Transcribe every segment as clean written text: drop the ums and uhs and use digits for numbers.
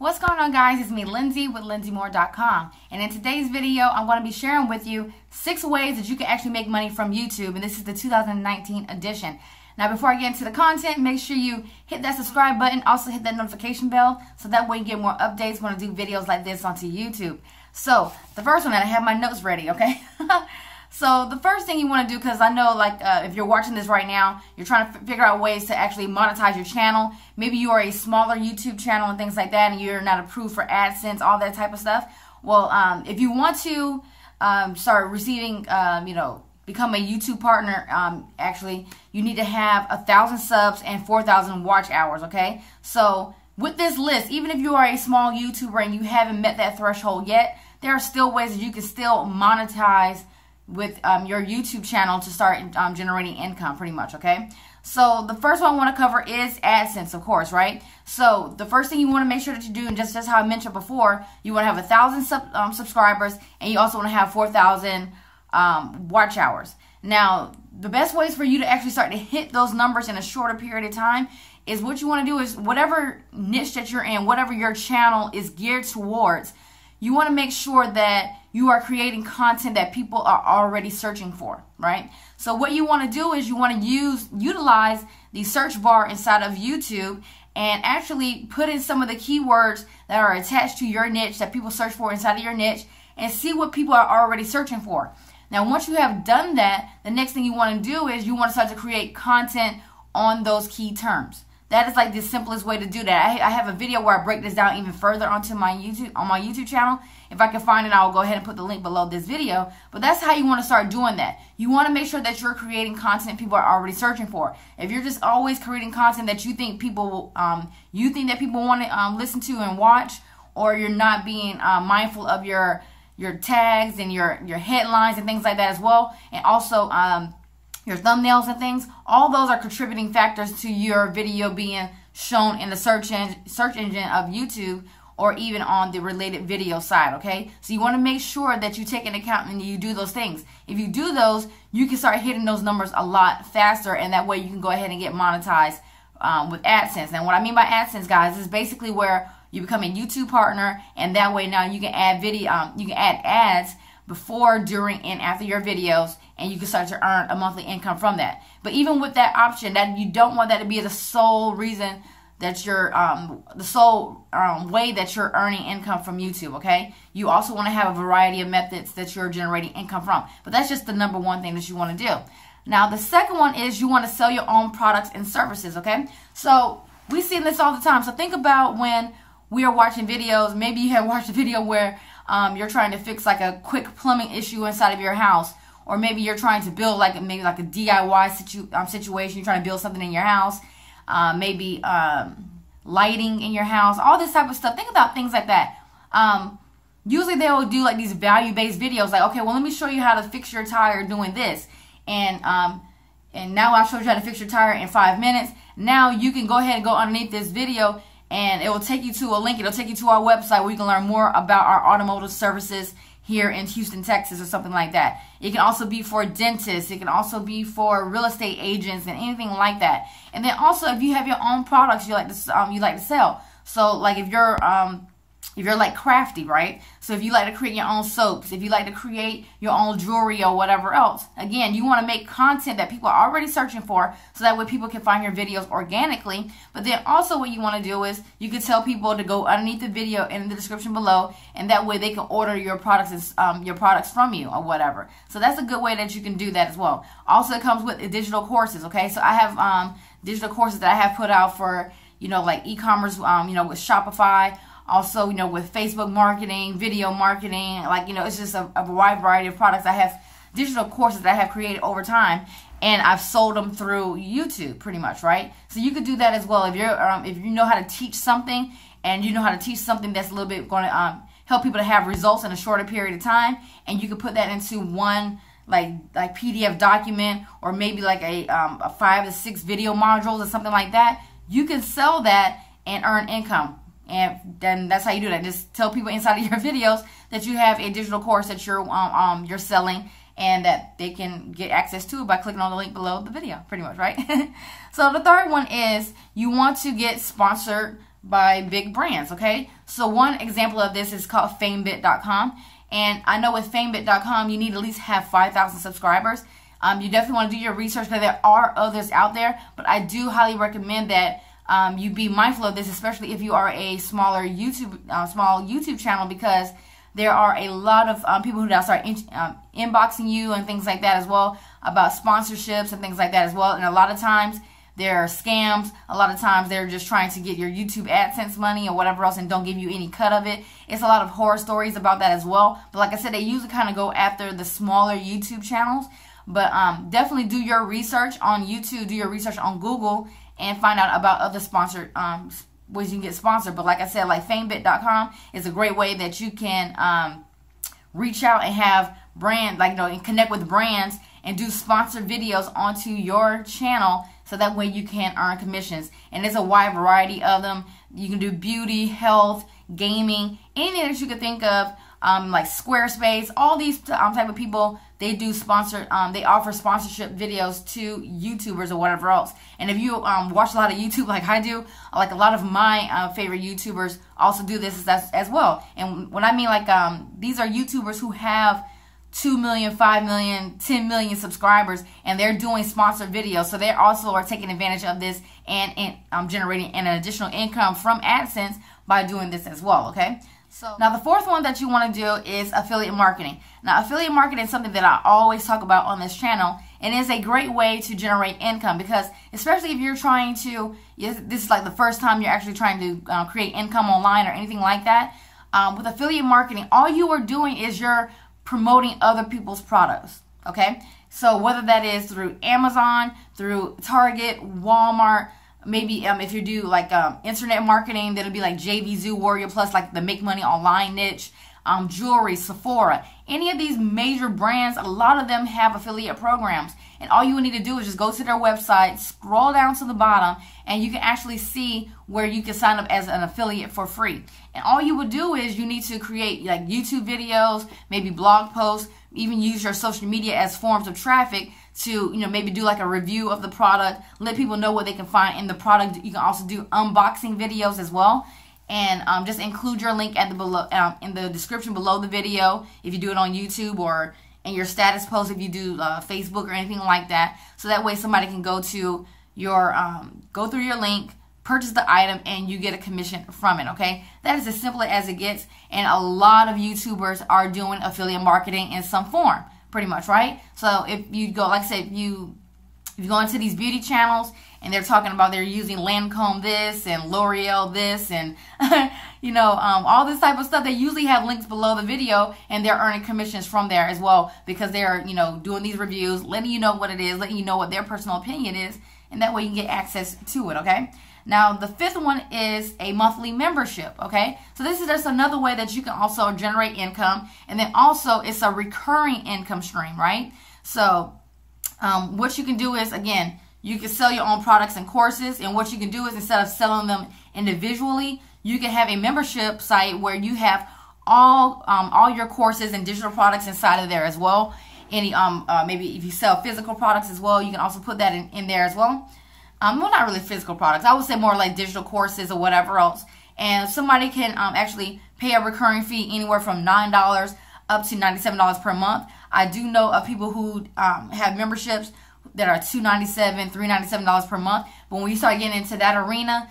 What's going on, guys? It's me, Linsay, with LinsayMoore.com. And in today's video, I'm going to be sharing with you 6 ways that you can actually make money from YouTube. And this is the 2019 edition. Now, before I get into the content, make sure you hit that subscribe button. Also, hit that notification bell so that way you get more updates when I do videos like this onto YouTube. So, the first one, and I have my notes ready, okay? So the first thing you want to do, because I know if you're watching this right now, you're trying to figure out ways to actually monetize your channel. Maybe you are a smaller YouTube channel and things like that, and you're not approved for AdSense, all that type of stuff. Well, if you want to start receiving, become a YouTube partner, actually, you need to have 1,000 subs and 4,000 watch hours, okay? So with this list, even if you are a small YouTuber and you haven't met that threshold yet, there are still ways that you can still monetize with your YouTube channel to start generating income, pretty much, okay? So the first one I want to cover is AdSense, of course, right? So the first thing you want to make sure that you do, and just how I mentioned before, you want to have 1,000 subscribers, and you also want to have 4,000 watch hours. Now, the best ways for you to actually start to hit those numbers in a shorter period of time is what you want to do is whatever niche that you're in, whatever your channel is geared towards, you want to make sure that you are creating content that people are already searching for, right? So what you want to do is you want to utilize the search bar inside of YouTube and actually put in some of the keywords that are attached to your niche that people search for inside of your niche and see what people are already searching for. Now, once you have done that, the next thing you want to do is you want to start to create content on those key terms. That is like the simplest way to do that. I have a video where I break this down even further onto my YouTube channel. If I can find it, I'll go ahead and put the link below this video. But that's how you want to start doing that. You want to make sure that you're creating content people are already searching for. If you're just always creating content that you think people want to listen to and watch, or you're not being mindful of your tags and your headlines and things like that as well, and also your thumbnails and things, all those are contributing factors to your video being shown in the search engine of YouTube or even on the related video side, okay? So you want to make sure that you take into account and you do those things. If you do those, you can start hitting those numbers a lot faster, and that way you can go ahead and get monetized with AdSense. And what I mean by AdSense, guys, is basically where you become a YouTube partner, and that way now you can add ads before, during, and after your videos, and you can start to earn a monthly income from that. But even with that option, that you don't want that to be the sole reason that you're the sole way that you're earning income from YouTube, okay? You also want to have a variety of methods that you're generating income from. But that's just the number one thing that you want to do. Now, the second one is you want to sell your own products and services, okay? So we see this all the time. So think about when we are watching videos. Maybe you have watched a video where you're trying to fix like a quick plumbing issue inside of your house, or maybe you're trying to build maybe a DIY situation. You're trying to build something in your house, maybe lighting in your house, all this type of stuff. Think about things like that. Usually they will do like these value-based videos, like, okay, well, let me show you how to fix your tire doing this, and now I showed you how to fix your tire in 5 minutes. Now you can go ahead and go underneath this video, and it will take you to a link. It'll take you to our website where you can learn more about our automotive services here in Houston, Texas, or something like that. It can also be for dentists. It can also be for real estate agents and anything like that. And then also, if you have your own products you like to sell. So like if you're like crafty, right? So if you like to create your own soaps, if you like to create your own jewelry or whatever else, again, you want to make content that people are already searching for, so that way people can find your videos organically. But then also what you want to do is you can tell people to go underneath the video in the description below, and that way they can order your products from you or whatever. So that's a good way that you can do that as well. Also, it comes with digital courses, okay? So I have digital courses that I have put out for, like e-commerce, with Shopify. Also, with Facebook marketing, video marketing, it's just a wide variety of products. I have digital courses that I have created over time, and I've sold them through YouTube, pretty much, right? So you could do that as well. If you know how to teach something, and you know how to teach something that's a little bit going to help people to have results in a shorter period of time, and you could put that into one like PDF document, or maybe like a 5 to 6 video modules or something like that, you can sell that and earn income. And then that's how you do that. Just tell people inside of your videos that you have a digital course that you're selling, and that they can get access to it by clicking on the link below the video, pretty much, right? So the third one is you want to get sponsored by big brands, okay? So one example of this is called famebit.com. And I know with famebit.com, you need at least have 5,000 subscribers. You definitely want to do your research, because there are others out there. But I do highly recommend that you be mindful of this, especially if you are a small YouTube channel, because there are a lot of people who start inboxing you and things like that as well about sponsorships and things like that as well. And a lot of times there are scams. A lot of times they're just trying to get your YouTube AdSense money or whatever else and don't give you any cut of it. It's a lot of horror stories about that as well. But like I said, they usually kind of go after the smaller YouTube channels. But definitely do your research on YouTube, do your research on Google, and find out about other sponsored ways you can get sponsored. But like I said, like famebit.com is a great way that you can reach out and have brand, like, and connect with brands and do sponsored videos onto your channel, so that way you can earn commissions. And there's a wide variety of them. You can do beauty, health, gaming, anything that you could think of, like Squarespace. All these type of people, they do they offer sponsorship videos to YouTubers or whatever else. And if you watch a lot of YouTube like I do, like a lot of my favorite YouTubers also do this as well. And when I mean like these are YouTubers who have 2 million, 5 million, 10 million subscribers, and they're doing sponsored videos. So they also are taking advantage of this and generating an additional income from AdSense by doing this as well, okay? So now the fourth one that you want to do is affiliate marketing. Now affiliate marketing is something that I always talk about on this channel, and is a great way to generate income, because especially if you're trying to, this is like the first time you're actually trying to create income online or anything like that, with affiliate marketing, all you are doing is you're promoting other people's products, okay? So whether that is through Amazon, through Target, Walmart, maybe if you do like internet marketing, that'll be like JVZoo, Warrior Plus, like the make money online niche, jewelry, Sephora, any of these major brands, a lot of them have affiliate programs. And all you would need to do is just go to their website, scroll down to the bottom, and you can actually see where you can sign up as an affiliate for free. And all you would do is you need to create like YouTube videos, maybe blog posts, even use your social media as forms of traffic to, maybe do like a review of the product, let people know what they can find in the product. You can also do unboxing videos as well. And just include your link at in the description below the video if you do it on YouTube, or in your status post if you do Facebook or anything like that. So that way somebody can go to your go through your link, purchase the item, and you get a commission from it, okay? That is as simple as it gets. And a lot of YouTubers are doing affiliate marketing in some form, pretty much, right? So if you go, like I said, if you go into these beauty channels and they're talking about they're using Lancome this and L'Oreal this and all this type of stuff, they usually have links below the video, and they're earning commissions from there as well, because they're doing these reviews, letting you know what it is, letting you know what their personal opinion is, and that way you can get access to it, okay? Now the fifth one is a monthly membership, okay? So this is just another way that you can also generate income, and then also it's a recurring income stream, right? So what you can do is, again, you can sell your own products and courses, and what you can do is, instead of selling them individually, you can have a membership site where you have all your courses and digital products inside of there as well. Any maybe if you sell physical products as well, you can also put that in there as well. Well, not really physical products. I would say more like digital courses or whatever else. And somebody can actually pay a recurring fee anywhere from $9 up to $97 per month. I do know of people who have memberships that are $297, $397 per month. But when you start getting into that arena,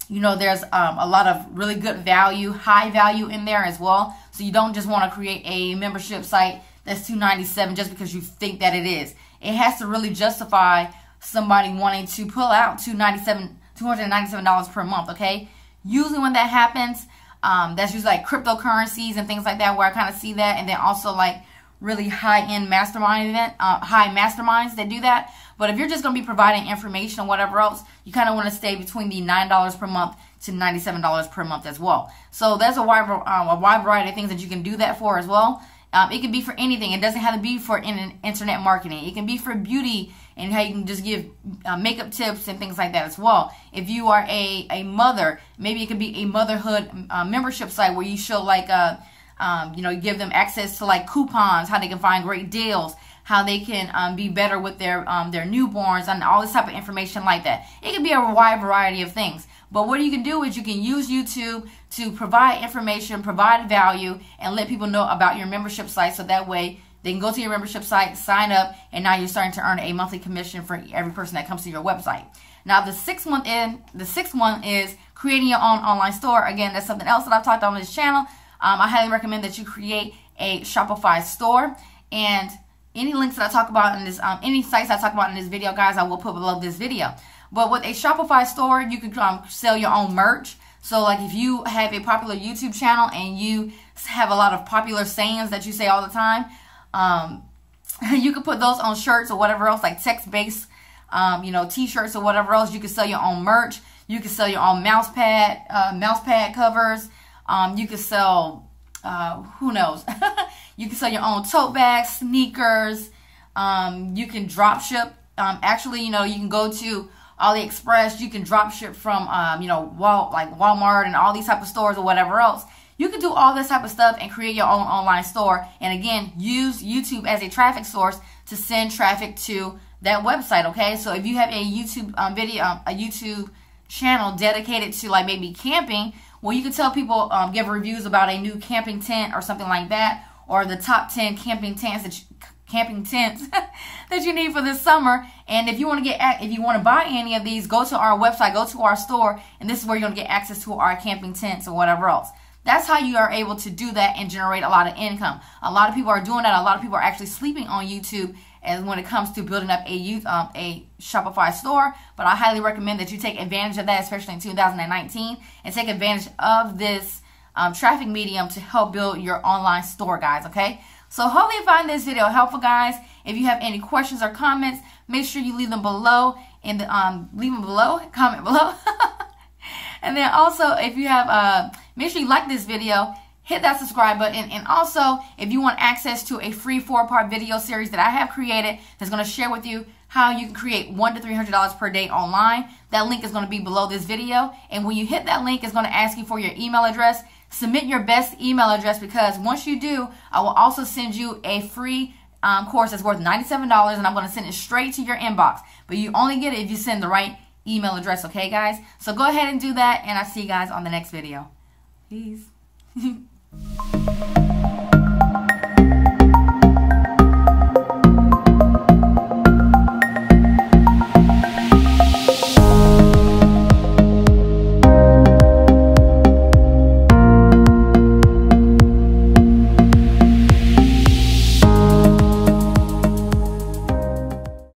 there's a lot of really good value, high value in there as well. So you don't just want to create a membership site that's $297 just because you think that it is. It has to really justify somebody wanting to pull out $297 per month, okay? Usually when that happens, that's usually like cryptocurrencies and things like that, where I kind of see that, and then also like really high-end masterminds that do that. But if you're just going to be providing information or whatever else, you kind of want to stay between the $9 per month to $97 per month as well. So there's a wide variety of things that you can do that for as well. It can be for anything. It doesn't have to be for internet marketing. It can be for beauty and how you can just give makeup tips and things like that as well. If you are a mother, maybe it could be a motherhood membership site where you show like give them access to like coupons, how they can find great deals, how they can be better with their newborns, and all this type of information like that. It could be a wide variety of things. But what you can do is you can use YouTube to provide information, provide value, and let people know about your membership site, so that way they can go to your membership site, sign up, and now you're starting to earn a monthly commission for every person that comes to your website. Now, the sixth one is creating your own online store. Again, that's something else that I've talked about on this channel. I highly recommend that you create a Shopify store, and any links that I talk about in this, any sites I talk about in this video, guys, I will put below this video. But with a Shopify store, you can sell your own merch. So, like, if you have a popular YouTube channel and you have a lot of popular sayings that you say all the time, you can put those on shirts or whatever else, like text-based, t-shirts or whatever else. You can sell your own merch. You can sell your own mouse pad covers. You can sell, who knows? You can sell your own tote bags, sneakers. You can drop ship. Actually, you can go to AliExpress. You can drop ship from, like Walmart and all these type of stores or whatever else. You can do all this type of stuff and create your own online store. And again, use YouTube as a traffic source to send traffic to that website, okay? So if you have a YouTube a YouTube channel dedicated to, like, maybe camping, well, you can tell people, give reviews about a new camping tent or something like that, or the top 10 camping tents that you need for this summer. And if you want to buy any of these, go to our website, go to our store, and this is where you're going to get access to our camping tents or whatever else. That's how you are able to do that and generate a lot of income. A lot of people are doing that. A lot of people are actually sleeping on YouTube as when it comes to building up a Shopify store. But I highly recommend that you take advantage of that, especially in 2019, and take advantage of this traffic medium to help build your online store, guys, okay? So hopefully you find this video helpful, guys. If you have any questions or comments, make sure you leave them below in the comment below. And then also, if you have make sure you like this video, hit that subscribe button, and also if you want access to a free 4-part video series that I have created that's going to share with you how you can create $100 to $300 per day online, that link is going to be below this video. And when you hit that link, it's going to ask you for your email address. Submit your best email address, because once you do, I will also send you a free course that's worth $97, and I'm going to send it straight to your inbox. But you only get it if you send the right email address, okay, guys? So go ahead and do that, and I'll see you guys on the next video. Peace.